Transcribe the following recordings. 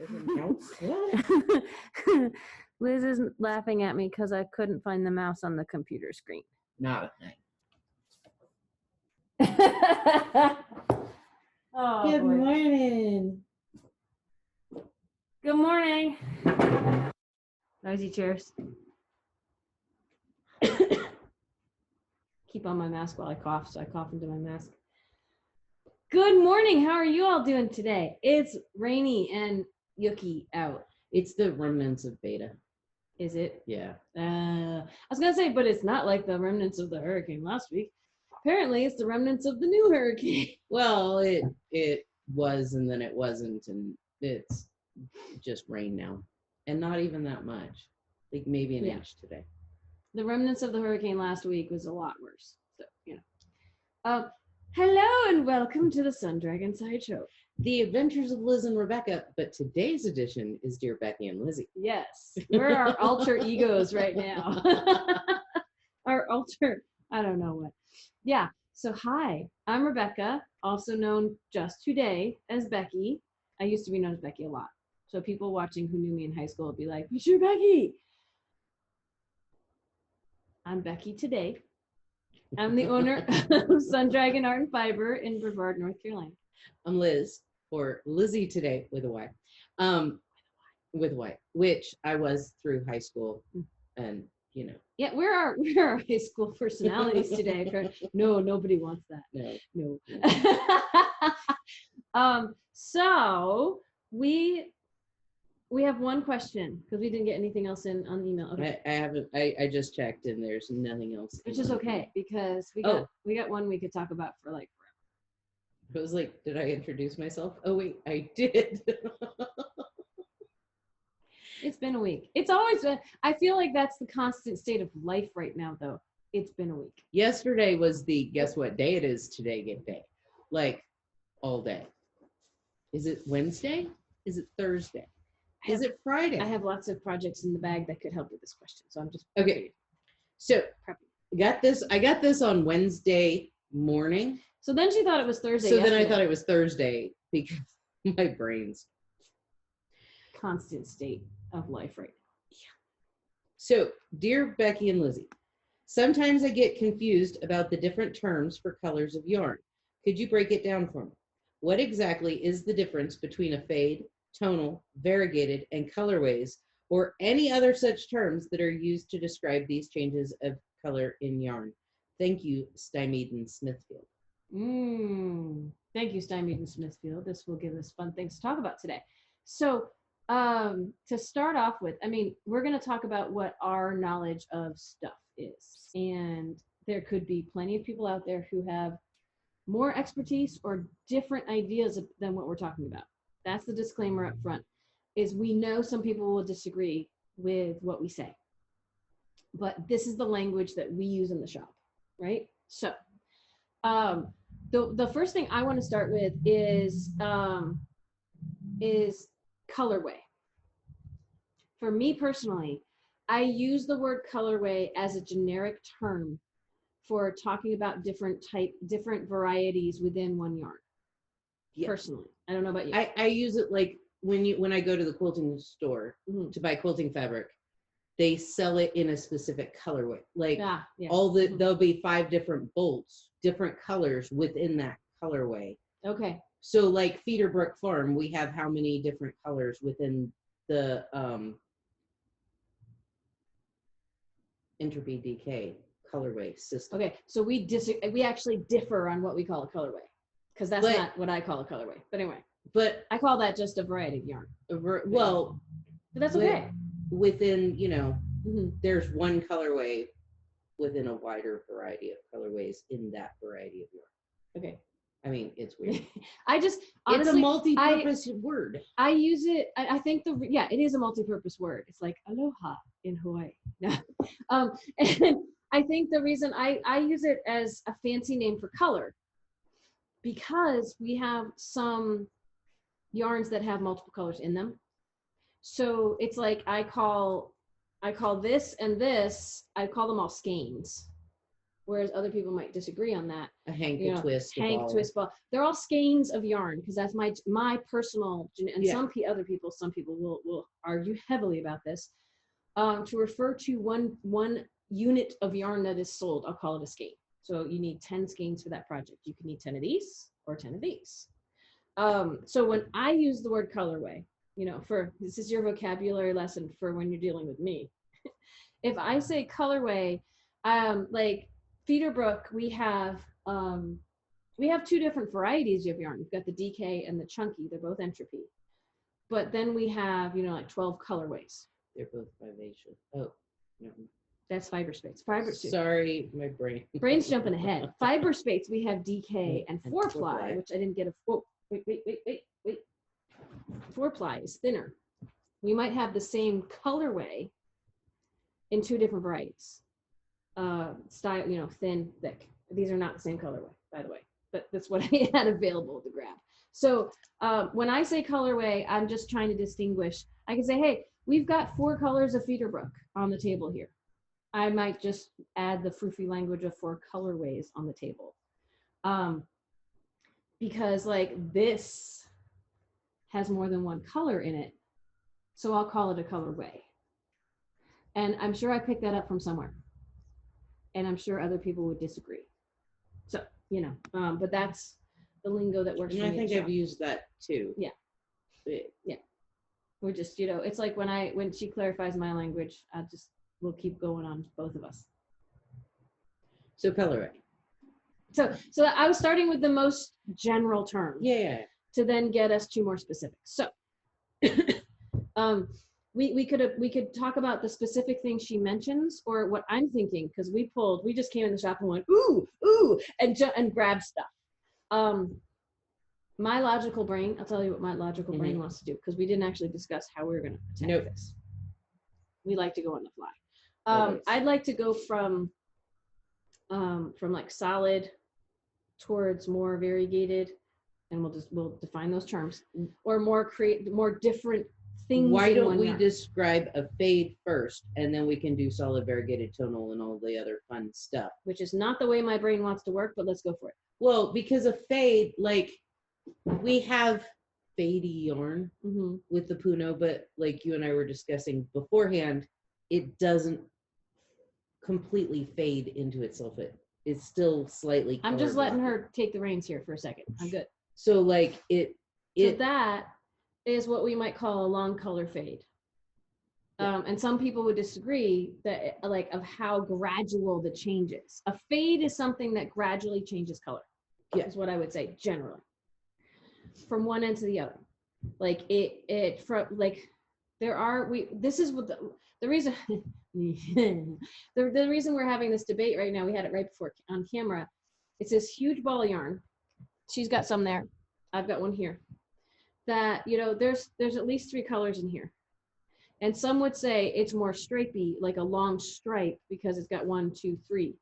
What? Liz is laughing at me because I couldn't find the mouse on the computer screen. Not a thing. Oh, Good boy. morning. Good morning. Noisy chairs. Keep on my mask while I cough, so I cough into my mask. Good morning. How are you all doing today? It's rainy and yucky out. It's the remnants of beta. Is it? Yeah. I was going to say, but it's not like the remnants of the hurricane last week. Apparently, it's the remnants of the new hurricane. Well, it was, and then it wasn't, and it's just rain now. And not even that much. Like maybe an inch today. The remnants of the hurricane last week was a lot worse. So, you know. Hello and welcome to the Sun Dragon Sideshow. The Adventures of Liz and Rebecca, but today's edition is Dear Becky and Lizzy. Yes, we're our alter egos right now. Our alter, I don't know what. Yeah, so hi, I'm Rebecca, also known just today as Becky. I used to be known as Becky a lot. So people watching who knew me in high school would be like, "Who's your Becky?" I'm Becky today. I'm the owner of Sun Dragon Art and Fiber in Brevard, North Carolina. I'm Liz, or Lizzy today with a Y. With a Y, which I was through high school, and you know. Yeah, we're our high school personalities today. No, nobody wants that. No. So we have one question because we didn't get anything else in on email. Okay. I haven't. I just checked and there's nothing else. Which is okay because we got one we could talk about for like forever. It was like, did I introduce myself? Oh wait, I did. It's been a week. It's always been. I feel like that's the constant state of life right now, though. It's been a week. Yesterday was the guess what day it is today get day, like all day. Is it Wednesday? Is it Thursday? Is it Friday? I have lots of projects in the bag that could help with this question, so I'm just okay. So I got this on Wednesday morning. So then she thought it was Thursday. So then I thought it was Thursday because my brain's constant state of life right now. Yeah. So, dear Becky and Lizzy, sometimes I get confused about the different terms for colors of yarn. Could you break it down for me? What exactly is the difference between a fade, tonal, variegated, and colorways, or any other such terms that are used to describe these changes of color in yarn? Thank you, Stymied and Smithfield. Thank you, Stymied and Smithfield. This will give us fun things to talk about today. So, to start off with, I mean, we're going to talk about what our knowledge of stuff is. And there could be plenty of people out there who have more expertise or different ideas than what we're talking about. That's the disclaimer up front, is we know some people will disagree with what we say. But this is the language that we use in the shop, right? So, the first thing I want to start with is colorway. For me personally, I use the word colorway as a generic term for talking about different varieties within one yarn. Yeah. Personally, I don't know about you. I use it like when I go to the quilting store to buy quilting fabric, they sell it in a specific colorway. Like there'll be 5 different bolts, different colors within that colorway. Okay. So like Feederbrook Farm, we have how many different colors within the Entropy DK colorway system. Okay, so we actually differ on what we call a colorway, because that's not what I call a colorway. But anyway, I call that just a variety of yarn. But that's okay. Within, there's one colorway within a wider variety of colorways in that variety of yarn. Okay. I mean, it's weird. Honestly, it's a multi-purpose word. I use it. I think it is a multi-purpose word. It's like aloha in Hawaii. And I think the reason I use it as a fancy name for color, because we have some yarns that have multiple colors in them. So it's like I call this and this, I call them all skeins. whereas other people might disagree on that. A hank, a twist, a hank, ball. twist, ball. They're all skeins of yarn because that's my personal, and Yeah. some people will argue heavily about this. To refer to one unit of yarn that is sold, I'll call it a skein. So you need 10 skeins for that project. You can need 10 of these or 10 of these. So when I use the word colorway, this is your vocabulary lesson for when you're dealing with me. If I say colorway, like Feederbrook, we have 2 different varieties of yarn. We've got the DK and the chunky. They're both entropy. But then we have, like 12 colorways. They're both vibration. Oh, no. That's fiber space. Sorry, my brain. Brain's jumping ahead. Fiber space, we have DK and 4-ply, which I didn't get wait. 4-ply is thinner. We might have the same colorway in 2 different varieties. Style, thin, thick. These are not the same colorway, by the way, but that's what I had available to grab. So when I say colorway, I'm just trying to distinguish. I can say, hey, we've got 4 colors of Feederbrook on the table here. I might just add the froofy language of 4 colorways on the table. Because like this has more than one color in it. So I'll call it a colorway. And I'm sure I picked that up from somewhere. And I'm sure other people would disagree. So, but that's the lingo that works for me. I think I've used that too. Yeah. Yeah. We're just, it's like when she clarifies my language, we'll keep going on, both of us. So colorway. So I was starting with the most general term. Yeah. To then get us to more specific. So we could talk about the specific things she mentions or what I'm thinking, because we just came in the shop and went ooh and grabbed stuff. My logical brain, I'll tell you what my logical brain wants to do, because we didn't actually discuss how we were going to attack this. We like to go on the fly. I'd like to go from like solid towards more variegated, and we'll define those terms, or more different things. Why don't we describe a fade first, and then we can do solid, variegated, tonal, and all the other fun stuff? Which is not the way my brain wants to work, but let's go for it. Well, because a fade, like we have fadey yarn with the Puno, but like you and I were discussing beforehand, it doesn't completely fade into itself. It's still slightly. I'm just letting her take the reins here for a second. I'm good. So like so that is what we might call a long color fade. Yeah. And some people would disagree that of how gradual the change is. A fade is something that gradually changes color. Yeah. Is what I would say generally. From one end to the other. This is what the reason the reason we're having this debate right now, we had it right before on camera. It's this huge ball of yarn. She's got some there. I've got one here. That, there's at least 3 colors in here. And some would say it's more stripey, like a long stripe, because it's got 1, 2, 3.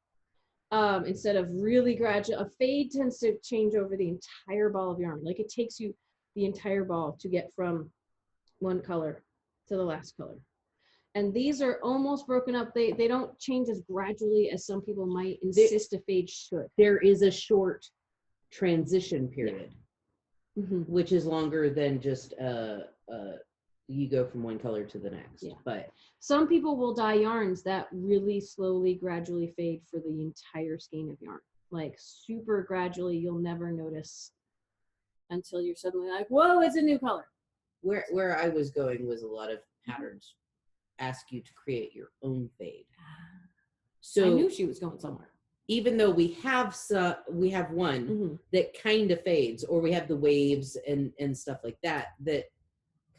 Instead of really gradual. A fade tends to change over the entire ball of yarn. Like it takes you the entire ball to get from one color to the last color. And these are almost broken up. They don't change as gradually as some people might insist a fade should. There is a short transition period, which is longer than just you go from one color to the next. Yeah. But some people will dye yarns that really slowly, gradually fade for the entire skein of yarn. Like super gradually, you'll never notice until you're suddenly like, whoa, it's a new color. Where I was going was a lot of patterns ask you to create your own fade. So I knew she was going somewhere. Even though we have one that kind of fades, or we have the waves and stuff like that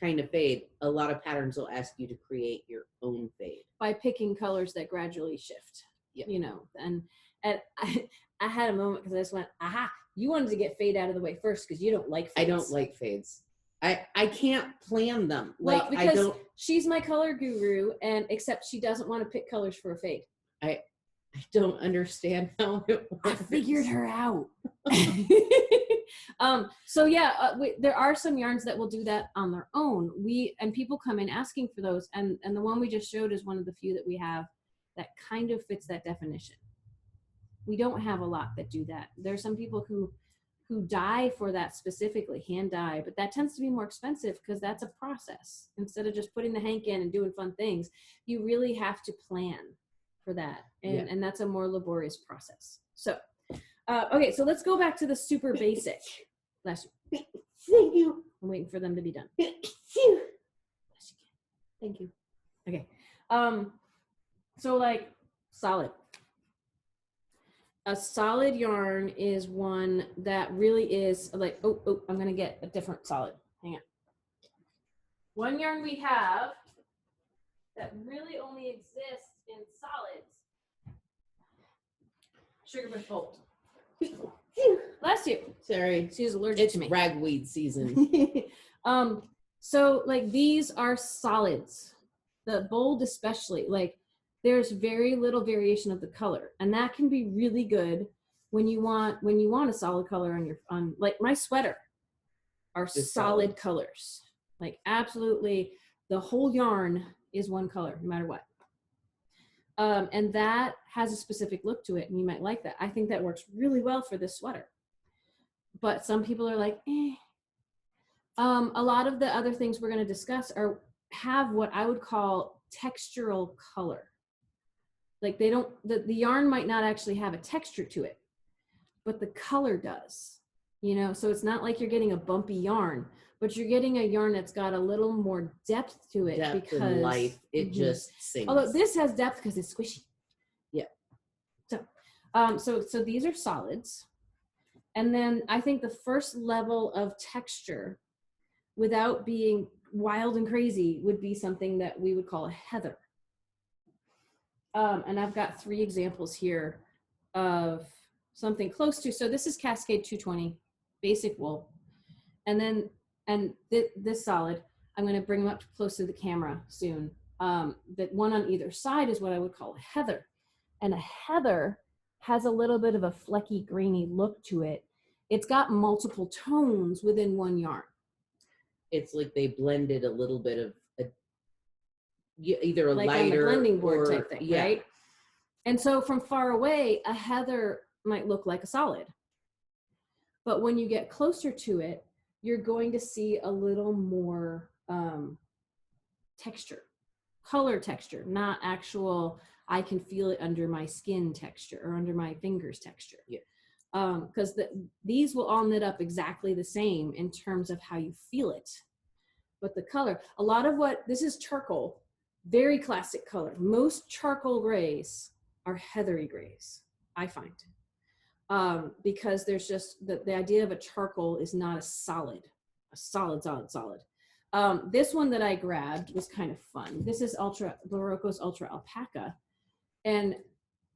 kind of fade, a lot of patterns will ask you to create your own fade by picking colors that gradually shift. Yeah. And I had a moment because I just went, aha, you wanted to get fade out of the way first because you don't like fades. I don't like fades. I can't plan them. Well, because she's my color guru, and except she doesn't want to pick colors for a fade. I don't understand how it works. I figured her out. So yeah, there are some yarns that will do that on their own. And people come in asking for those, and the one we just showed is one of the few that we have that kind of fits that definition. We don't have a lot that do that. There's some people who dye for that specifically, hand dye, but that tends to be more expensive because that's a process. Instead of just putting the hank in and doing fun things, you really have to plan for that. And that's a more laborious process. So, okay, so let's go back to the super basic. Bless you. Thank you. I'm waiting for them to be done. Thank you. Okay. So like solid. A solid yarn is one that really is like, oh, I'm going to get a different solid. Hang on. One yarn we have that really only exists in solids. Sugar Bush Bolt. Bless you. Sorry. She's allergic to me. It's ragweed season. So like these are solids. The bold especially, like there's very little variation of the color, and that can be really good when you want a solid color on like my sweater are solid colors. Like absolutely the whole yarn is one color no matter what. And that has a specific look to it, and you might like that. I think that works really well for this sweater. But some people are like, eh. A lot of the other things we're going to discuss have what I would call textural color. Like they don't, the yarn might not actually have a texture to it, but the color does, you know? So it's not like you're getting a bumpy yarn, but you're getting a yarn that's got a little more depth to it because and life, it just sings. Although this has depth because it's squishy. Yeah. So these are solids. And then I think the first level of texture without being wild and crazy would be something that we would call a heather. And I've got 3 examples here of something close to, so this is Cascade 220, basic wool. And this solid, I'm going to bring them up close to the camera soon. That one on either side is what I would call a heather. And a heather has a little bit of a flecky, grainy look to it. It's got multiple tones within one yarn. It's like they blended a little bit of either a like lighter on the blending board or, type thing, right? And so from far away, a heather might look like a solid. But when you get closer to it, you're going to see a little more texture, color texture, not actual, I can feel it under my skin texture or under my fingers texture. Yeah. Because these will all knit up exactly the same in terms of how you feel it. But the color, a lot of this is charcoal, very classic color. Most charcoal grays are heathery grays, I find. Because there's just, the idea of a charcoal is not a solid. This one that I grabbed was kind of fun. This is Barocco's Ultra Alpaca. And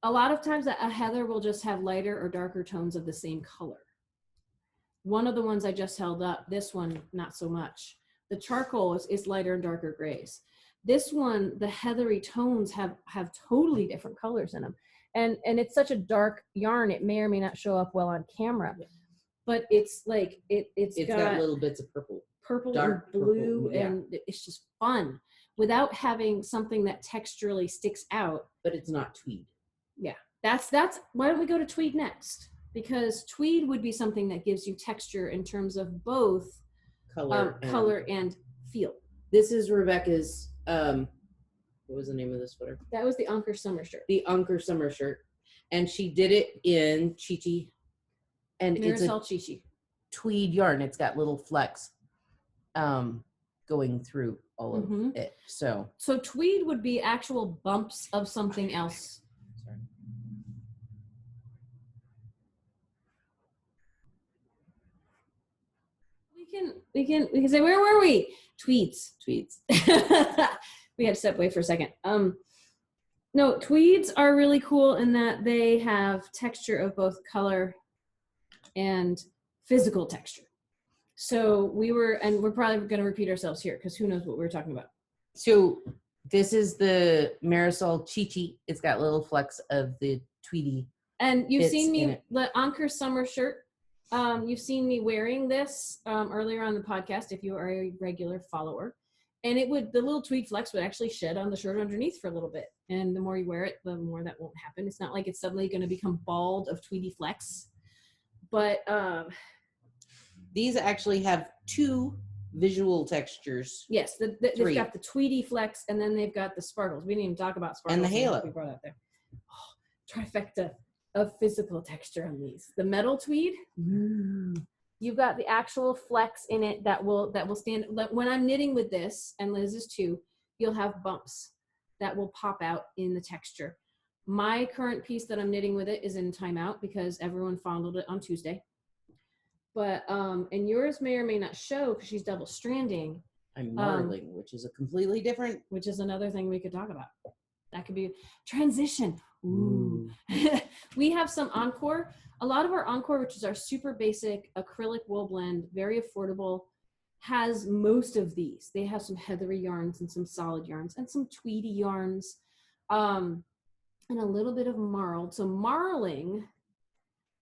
a lot of times a heather will just have lighter or darker tones of the same color. One of the ones I just held up, this one, not so much. The charcoal is lighter and darker grays. This one, the heathery tones have totally different colors in them. And it's such a dark yarn, it may or may not show up well on camera. But it's like, it's got little bits of purple, dark and blue, purple, yeah. And it's just fun without having something that texturally sticks out. But it's not tweed. Yeah, that's why don't we go to tweed next? Because tweed would be something that gives you texture in terms of both color and feel. This is Rebecca's, what was the name of this sweater? That was the Anker summer shirt. The Anker summer shirt. And she did it in Chi-Chi. And Marisol it's a Chi-Chi. tweed yarn. It's got little flecks going through all of it. So tweed would be actual bumps of something else. Sorry. We can say, where were we? Tweeds. We had to step away for a second. No, tweeds are really cool in that they have texture of both color and physical texture. So we're probably going to repeat ourselves here because who knows what we're talking about. So this is the Marisol Chi-Chi. It's got little flecks of the tweedy. And you've seen me, the Anker summer shirt. You've seen me wearing this earlier on the podcast if you are a regular follower. And the little tweed flecks would actually shed on the shirt underneath for a little bit. And the more you wear it, the more that won't happen. It's not like it's suddenly going to become bald of tweedy flecks. But these actually have 2 visual textures. Yes, they've got the tweedy flecks, and then they've got the sparkles. We didn't even talk about sparkles. And the halo. We brought out there. Oh, trifecta of physical texture on these. The metal tweed. You've got the actual flecks in it that will stand. When I'm knitting with this, and Liz is too, you'll have bumps that will pop out in the texture. My current piece that I'm knitting with it is in timeout because everyone fondled it on Tuesday. But and yours may or may not show because she's double stranding. I'm marling, which is a completely different. Which is another thing we could talk about. That could be transition. Ooh. We have some Encore. A lot of our Encore, which is our super basic acrylic wool blend, very affordable, has most of these. They have some heathery yarns and some solid yarns and some tweedy yarns, and a little bit of marled. So marling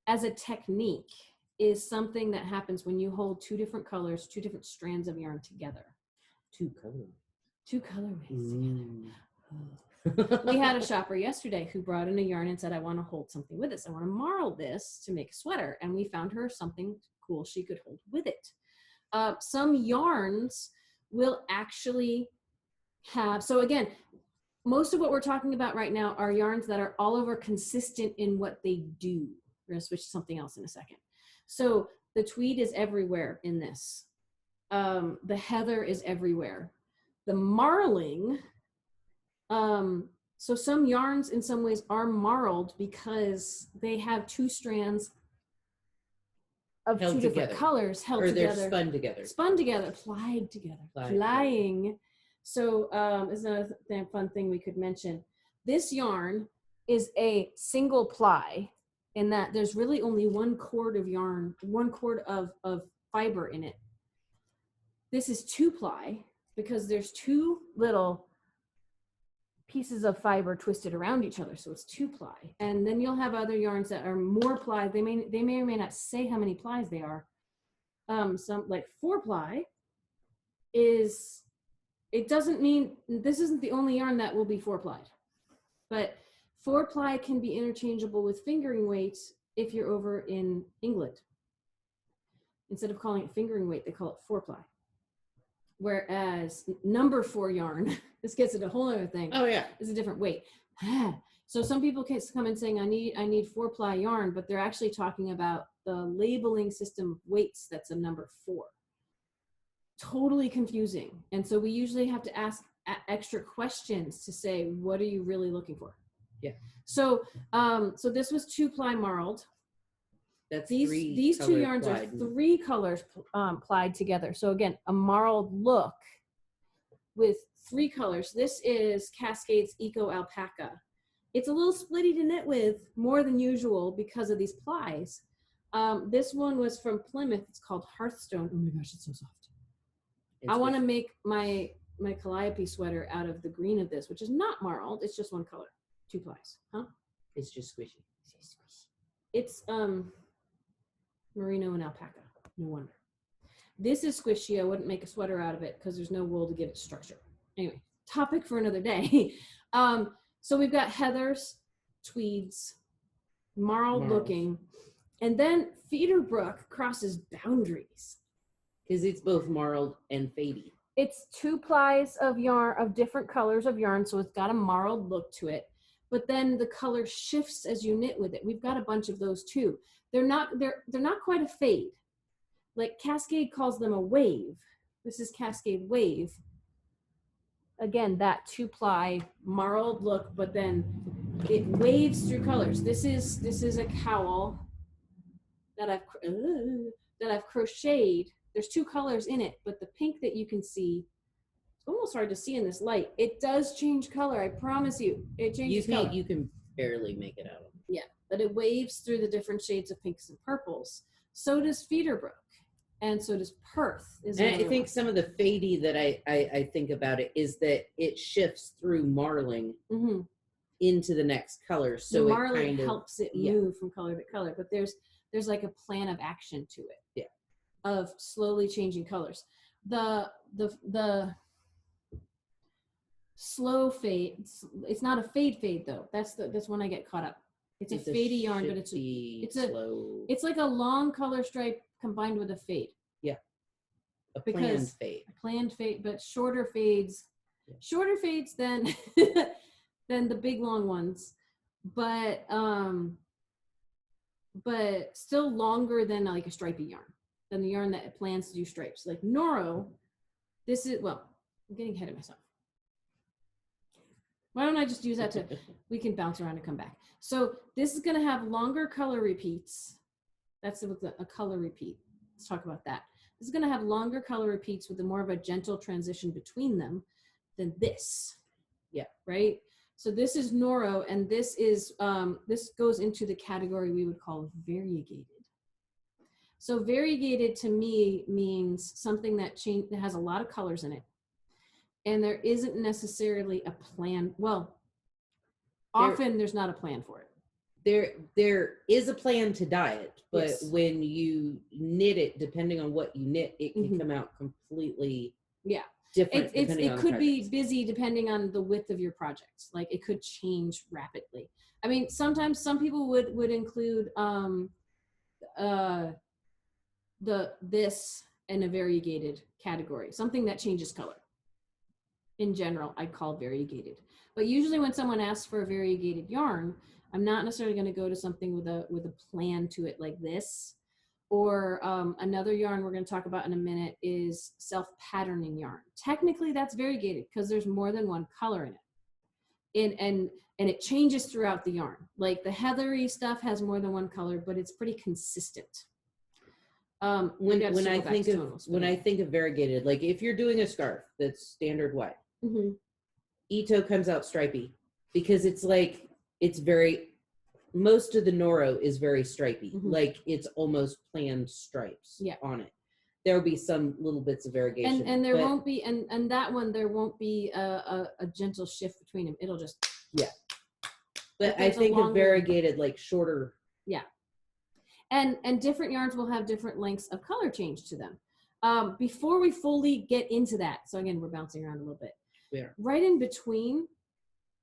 as a technique is something that happens when you hold 2 different colors, 2 different strands of yarn together. 2 colorways. 2 colorways together. We had a shopper yesterday who brought in a yarn and said, I want to hold something with this. I want to marl this to make a sweater. And we found her something cool she could hold with it. Some yarns will actually have, so again, most of what we're talking about right now are yarns that are all over consistent in what they do. We're going to switch to something else in a second. So the tweed is everywhere in this. The heather is everywhere. The marling, so some yarns in some ways are marled because they have 2 strands of held 2 together. Different colors held or together. Or they're spun together. Spun together, plied together, plying. So is another fun thing we could mention. This yarn is a single ply in that there's really only 1 cord of yarn, 1 cord of fiber in it. This is 2 ply because there's 2 little pieces of fiber twisted around each other, so it's 2 ply. And then you'll have other yarns that are more ply. They may or may not say how many plies they are. Some like 4 ply is, it doesn't mean, this isn't the only yarn that will be 4 plied, but 4 ply can be interchangeable with fingering weight if you're over in England. Instead of calling it fingering weight, they call it 4 ply. Whereas number 4 yarn, this gets into a whole other thing. Oh yeah, is a different weight. So some people can come in saying, I need 4 ply yarn, but they're actually talking about the labeling system of weights. That's a number 4. Totally confusing. And so we usually have to ask extra questions to say, what are you really looking for? Yeah. So so this was 2 ply marled. That's these 2 yarns are 3 colors plied together. So again, a marled look with 3 colors. This is Cascade's Eco Alpaca. It's a little splitty to knit with, more than usual because of these plies. This one was from Plymouth. It's called Hearthstone. Oh my gosh, it's so soft. I want to make my Calliope sweater out of the green of this, which is not marled. It's just 1 color, 2 plies. Huh? It's just squishy. It's merino and alpaca. No wonder. This is squishy. I wouldn't make a sweater out of it because there's no wool to give it structure. Anyway, topic for another day. So we've got heathers, tweeds, marled looking, and then Feederbrook crosses boundaries. Because it's both marled and fadey. It's 2 plies of yarn, of different colors of yarn, so it's got a marled look to it. But then the color shifts as you knit with it. We've got a bunch of those too. They're not quite a fade. Like Cascade calls them a wave. This is Cascade Wave. Again, that 2 ply marled look, but then it waves through colors. This is a cowl that I've crocheted. There's 2 colors in it, but the pink that you can see, it's almost hard to see in this light. It does change color. I promise you, it changes color. You can barely make it out. Yeah, but it waves through the different shades of pinks and purples. So does Feederbrook, and so does Perth. And I think some of the fadey that I think about it is that it shifts through marling into the next color. So the marling it kind helps it move from color to color, but there's like a plan of action to it. Yeah. Of slowly changing colors. The slow fade. It's not a fade though. That's when I get caught up. It's a fadey yarn, but it's like a long color stripe combined with a fade. Yeah. A planned fade. A planned fade, but shorter fades. Yeah. Shorter fades than than the big long ones. But still longer than like a stripy yarn, than the yarn that plans to do stripes. Like Noro, this is, well, I'm getting ahead of myself. Why don't I just use that we can bounce around and come back. So this is gonna have longer color repeats. That's a color repeat. Let's talk about that. This is gonna have longer color repeats with more of a gentle transition between them than this. Yeah. Right? So this is Noro, and this is this goes into the category we would call variegated. So variegated to me means something that has a lot of colors in it, and there isn't necessarily a plan. Well, often there's not a plan for it. There is a plan to dye it, but when you knit it, depending on what you knit, it can come out completely different. It could be busy depending on the width of your project. Like it could change rapidly. I mean, sometimes some people would include this in a variegated category, something that changes color. In general, I call variegated. But usually when someone asks for a variegated yarn, I'm not necessarily going to go to something with a plan to it like this. Or another yarn we're going to talk about in a minute is self-patterning yarn. Technically, that's variegated because there's more than one color in it. And it changes throughout the yarn. Like the heathery stuff has more than one color, but it's pretty consistent. When I think of variegated, like if you're doing a scarf that's standard white, Ito comes out stripy because most of the Noro is very stripy. Like it's almost planned stripes on it. There'll be some little bits of variegation. And there won't be, and that one, there won't be a gentle shift between them. It'll just. Yeah. But I think of variegated, like shorter. Yeah. And different yarns will have different lengths of color change to them. Before we fully get into that, so again, we're bouncing around a little bit. Yeah. Right in between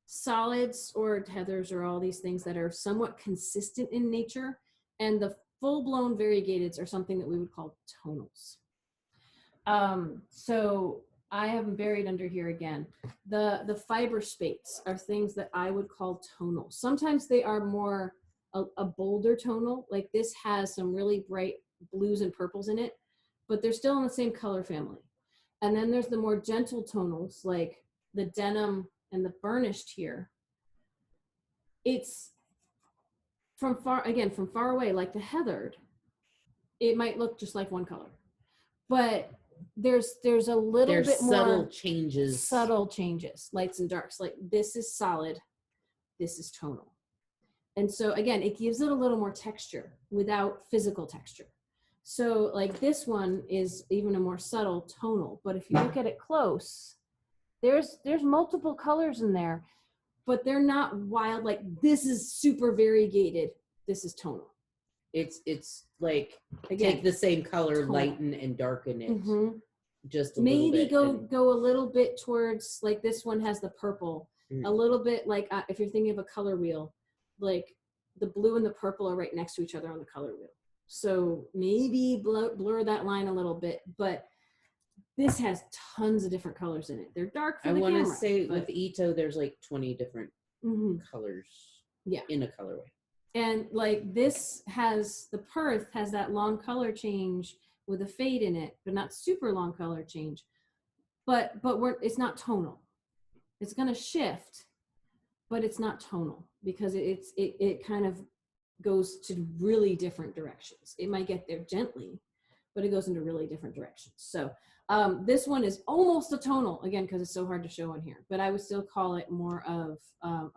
solids or tethers or all these things that are somewhat consistent in nature, and the full-blown variegateds are something that we would call tonals. So I have them buried under here again. The fiber spates are things that I would call tonal. Sometimes they are more a bolder tonal, like this has some really bright blues and purples in it, but they're still in the same color family. And then there's the more gentle tonals, like the denim and the burnished here. It's from far away, like the heathered, it might look just like one color, but there's a little bit more subtle changes, lights and darks. Like this is solid, this is tonal. And so again, it gives it a little more texture without physical texture. So like this one is even a more subtle tonal, but if you look at it close, there's multiple colors in there, but they're not wild. Like this is super variegated, this is tonal. It's like, again, take the same color, tonal, lighten and darken it just a maybe little bit. Go a little bit towards, like this one has the purple, a little bit like if you're thinking of a color wheel, like the blue and the purple are right next to each other on the color wheel. So maybe blur that line a little bit, but this has tons of different colors in it. They're dark for the camera. I want to say with Ito, there's like 20 different colors in a colorway. And like this has, the Perth has that long color change with a fade in it, but not super long color change. But it's not tonal. It's going to shift, but it's not tonal because it kind of goes to really different directions. It might get there gently, but it goes into really different directions. So this one is almost a tonal, again, because it's so hard to show on here, but I would still call it more of a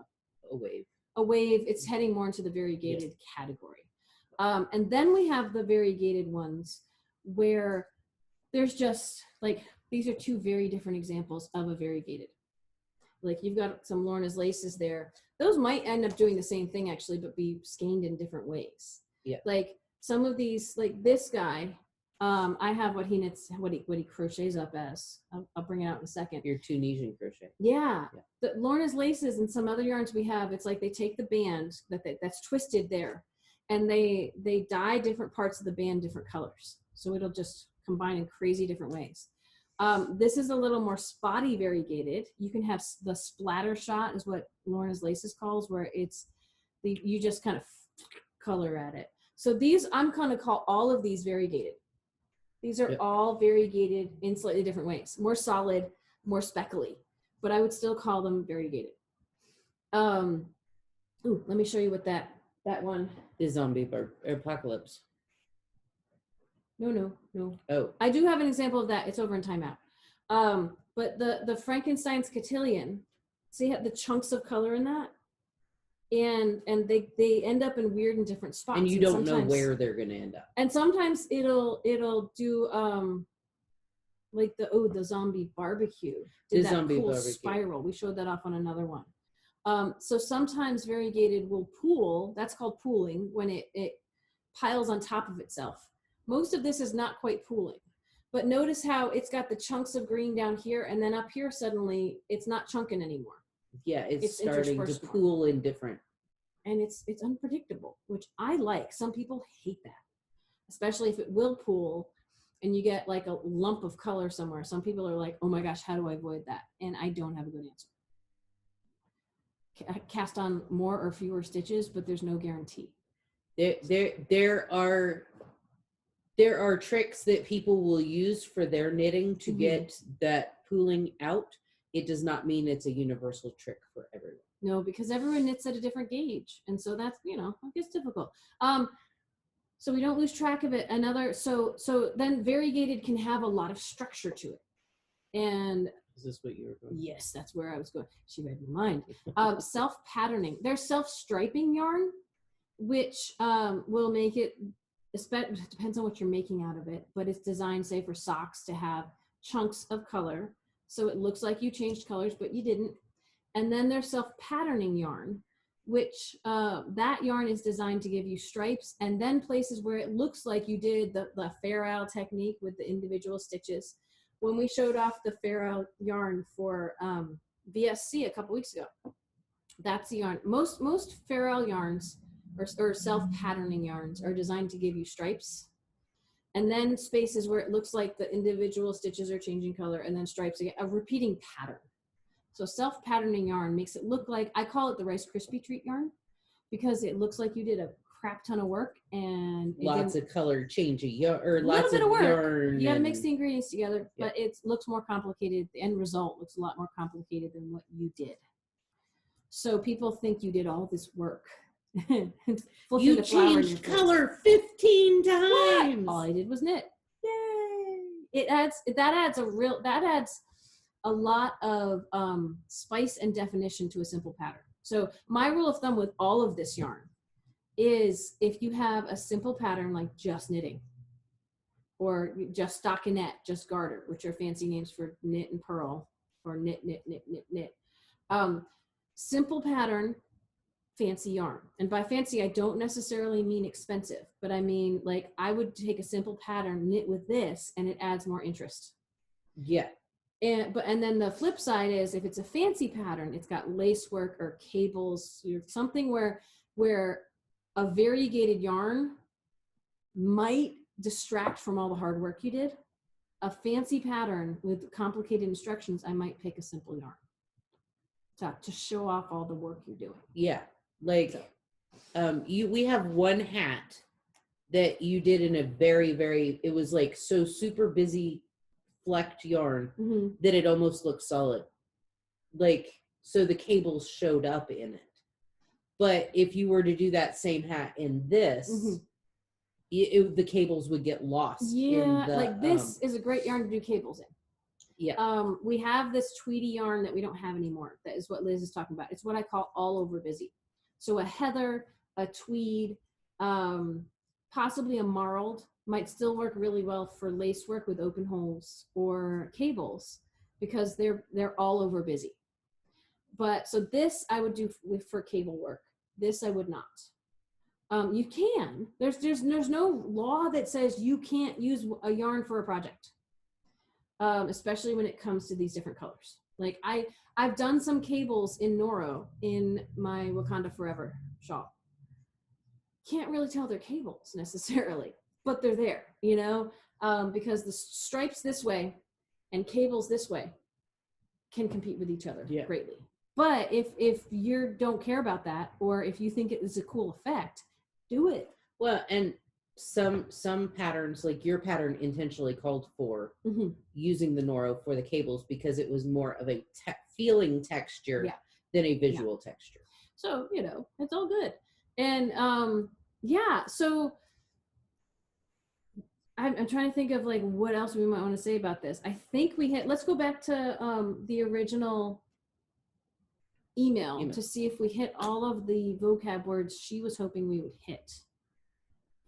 wave. A wave. It's heading more into the variegated category. And then we have the variegated ones where there's just like, these are two very different examples of a variegated. Like you've got some Lorna's laces there. Those might end up doing the same thing actually, but be skeined in different ways. Yeah. Like some of these, like this guy I have what he knits, what he crochets up as. I'll bring it out in a second. Your Tunisian crochet. Yeah. The Lorna's laces and some other yarns we have, it's like they take the band that's twisted there, and they dye different parts of the band different colors. So it'll just combine in crazy different ways. This is a little more spotty variegated. You can have the splatter shot is what Lorna's laces calls, where you just kind of color at it. So these, I'm going to call all of these variegated. These are all variegated in slightly different ways, more solid, more speckly, but I would still call them variegated. Let me show you what that one. The zombie apocalypse. No. Oh. I do have an example of that. It's over in timeout. But the Frankenstein's cotillion, see the chunks of color in that? And they end up in weird and different spots. And you don't know where they're going to end up. And sometimes it'll do like the zombie barbecue. Did that zombie cool barbecue spiral. We showed that off on another one. So sometimes variegated will pool. That's called pooling, when it piles on top of itself. Most of this is not quite pooling. But notice how it's got the chunks of green down here, and then up here suddenly it's not chunking anymore. Yeah, it's starting to pool in different. And it's unpredictable, which I like. Some people hate that, especially if it will pool and you get like a lump of color somewhere. Some people are like, oh my gosh, how do I avoid that? And I don't have a good answer. Cast on more or fewer stitches, but there's no guarantee. There are tricks that people will use for their knitting to get that pooling out. It does not mean it's a universal trick for everyone. No, because everyone knits at a different gauge. And so that's, it gets difficult. So we don't lose track of it. So then variegated can have a lot of structure to it. And is this what you were going? Yes, that's where I was going. She read my mind. Self-patterning. There's self-striping yarn, which will make it, depends on what you're making out of it, but it's designed, say, for socks to have chunks of color. So it looks like you changed colors, but you didn't. And then there's self-patterning yarn, which that yarn is designed to give you stripes, and then places where it looks like you did the Fair Isle technique with the individual stitches. When we showed off the Fair Isle yarn for VSC a couple weeks ago, that's the yarn. Most Fair Isle yarns or self-patterning yarns are designed to give you stripes, and then spaces where it looks like the individual stitches are changing color, and then stripes again, a repeating pattern. So self-patterning yarn makes it look like, I call it the Rice Krispie treat yarn, because it looks like you did a crap ton of work and lots of color changing yarn, or lots of work. Yarn. You got to mix the ingredients together, but it looks more complicated. The end result looks a lot more complicated than what you did. So people think you did all this work. You changed color 15 times. What? All I did was knit. Yay! That adds a lot of spice and definition to a simple pattern. So my rule of thumb with all of this yarn is, if you have a simple pattern like just knitting, or just stockinette, just garter, which are fancy names for knit and purl, or knit. Simple pattern, fancy yarn. And by fancy, I don't necessarily mean expensive, but I mean, like, I would take a simple pattern, knit with this, and it adds more interest. Yeah. And then the flip side is, if it's a fancy pattern, it's got lace work or cables, something where a variegated yarn might distract from all the hard work you did. A fancy pattern with complicated instructions, I might pick a simple yarn to show off all the work you're doing. Yeah, like we have one hat that you did in a very, very, it was like so super busy flecked yarn that it almost looked solid. Like, so the cables showed up in it. But if you were to do that same hat in this, the cables would get lost. Yeah, like this is a great yarn to do cables in. Yeah. We have this Tweedy yarn that we don't have anymore. That is what Liz is talking about. It's what I call all over busy. So a heather, a tweed, possibly a marled might still work really well for lace work with open holes or cables, because they're all over busy. But so this I would do for cable work. This I would not. You can. There's no law that says you can't use a yarn for a project, especially when it comes to these different colors. Like I've done some cables in Noro in my Wakanda Forever shawl. Can't really tell they're cables necessarily, but they're there, you know, because the stripes this way and cables this way can compete with each other greatly. But if you don't care about that, or if you think it is a cool effect, do it. Well, and some patterns, like your pattern intentionally called for using the Noro for the cables because it was more of a feeling texture than a visual texture. So, you know, it's all good. And so I'm trying to think of like what else we might want to say about this. I think let's go back to the original email to see if we hit all of the vocab words she was hoping we would hit.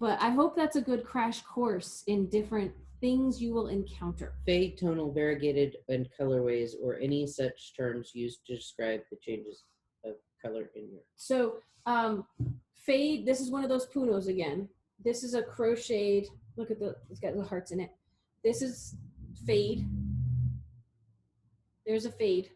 But I hope that's a good crash course in different things you will encounter. Fade, tonal, variegated, and colorways, or any such terms used to describe the changes of color in your. So fade, this is one of those punos again. This is a crocheted, look at it's got the hearts in it. This is fade. There's a fade.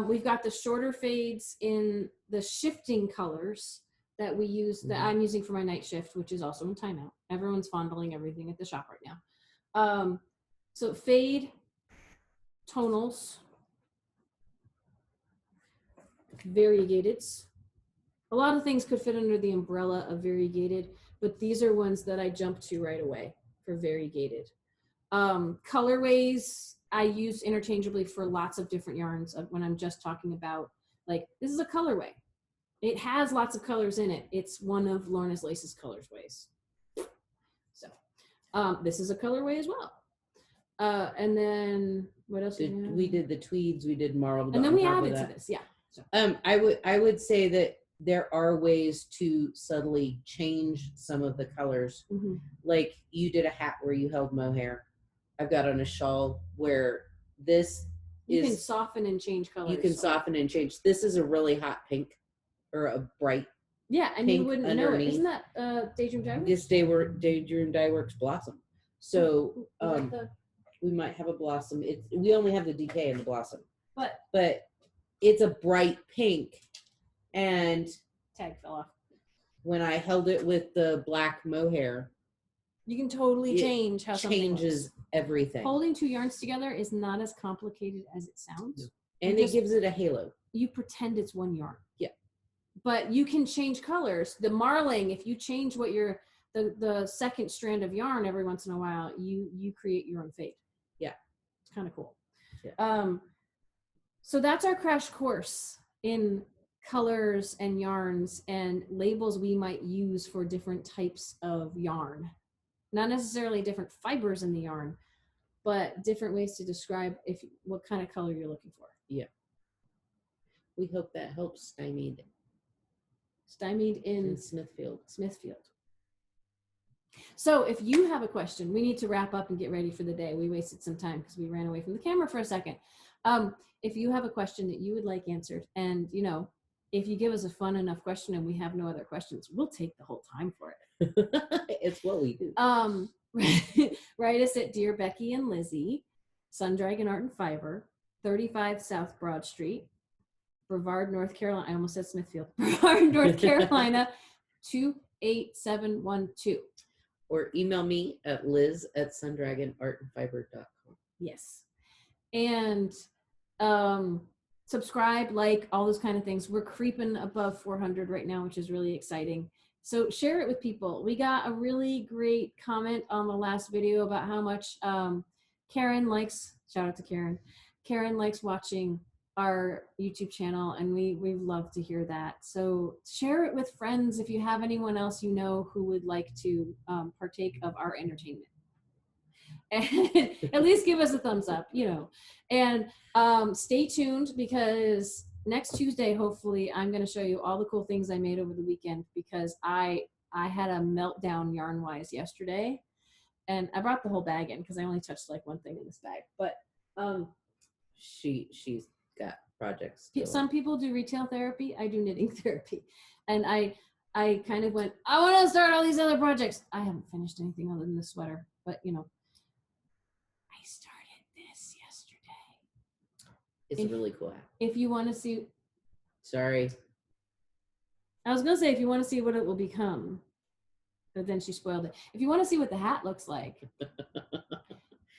We've got the shorter fades in the shifting colors that we use, that I'm using for my night shift, which is also in timeout. Everyone's fondling everything at the shop right now. So fade, tonals, variegateds. A lot of things could fit under the umbrella of variegated, but these are ones that I jumped to right away for variegated. Colorways, I use interchangeably for lots of different yarns when I'm just talking about, like, this is a colorway. It has lots of colors in it. It's one of Lorna's Laces colorways. So this is a colorway as well. And then what else? We did the tweeds, we did marbled. And then we added to this, So. I would say that there are ways to subtly change some of the colors. Like you did a hat where you held mohair. I've got on a shawl where you can soften and change colors. You can soften and change. This is a really hot pink or a bright. Yeah, and you wouldn't know it. Isn't that Daydream Dye Works? This Daydream Dye Works Blossom. So we might have a blossom. We only have the DK and the blossom. But it's a bright pink, and tag fell off. When I held it with the black mohair, you can totally change how something changes everything. Holding two yarns together is not as complicated as it sounds. And it gives it a halo. You pretend it's one yarn. Yeah. But you can change colors. The marling, if you change what the second strand of yarn every once in a while, you create your own fade. Yeah. It's kind of cool. Yeah. So that's our crash course in colors and yarns and labels we might use for different types of yarn. Not necessarily different fibers in the yarn, but different ways to describe what kind of color you're looking for. Yeah. We hope that helps Stymied in Smithfield. So if you have a question, we need to wrap up and get ready for the day. We wasted some time because we ran away from the camera for a second. If you have a question that you would like answered, and if you give us a fun enough question and we have no other questions, we'll take the whole time for it. It's what we do. Write us at Dear Becky and Lizzy, Sundragon Art and Fiber, 35 South Broad Street, Brevard, North Carolina. I almost said Smithfield. Brevard, North Carolina, 28712. Or email me at liz@sundragonartandfiber.com. Yes. And subscribe, like, all those kind of things. We're creeping above 400 right now, which is really exciting. So share it with people. We got a really great comment on the last video about how much Karen likes, shout out to Karen. Karen likes watching our YouTube channel, and we love to hear that. So share it with friends if you have anyone else you know who would like to partake of our entertainment. And at least give us a thumbs up, and stay tuned, because next Tuesday, hopefully, I'm going to show you all the cool things I made over the weekend, because I had a meltdown yarn-wise yesterday, and I brought the whole bag in because I only touched like one thing in this bag. But she's got projects. Some people do retail therapy. I do knitting therapy, and I I kind of went, I want to start all these other projects. I haven't finished anything other than the sweater, but I started this yesterday. It's a really cool hat. If you want to see, Sorry. I was going to say, if you want to see what it will become, but then she spoiled it. If you want to see what the hat looks like,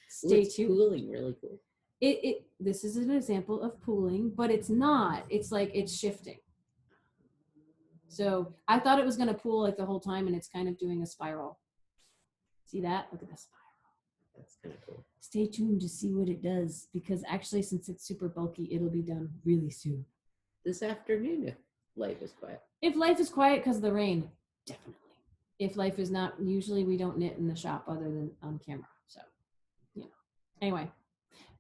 stay tuned. Pooling, really cool. This is an example of pooling, but it's not. It's like it's shifting. So I thought it was going to pool like the whole time, and it's kind of doing a spiral. See that? Look at the spiral. That's kind of cool. Stay tuned to see what it does, because actually, since it's super bulky, it'll be done really soon. This afternoon, if life is quiet. If life is quiet because of the rain, definitely. If life is not, usually we don't knit in the shop other than on camera. So, Anyway,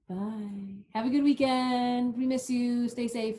bye. Have a good weekend. We miss you. Stay safe.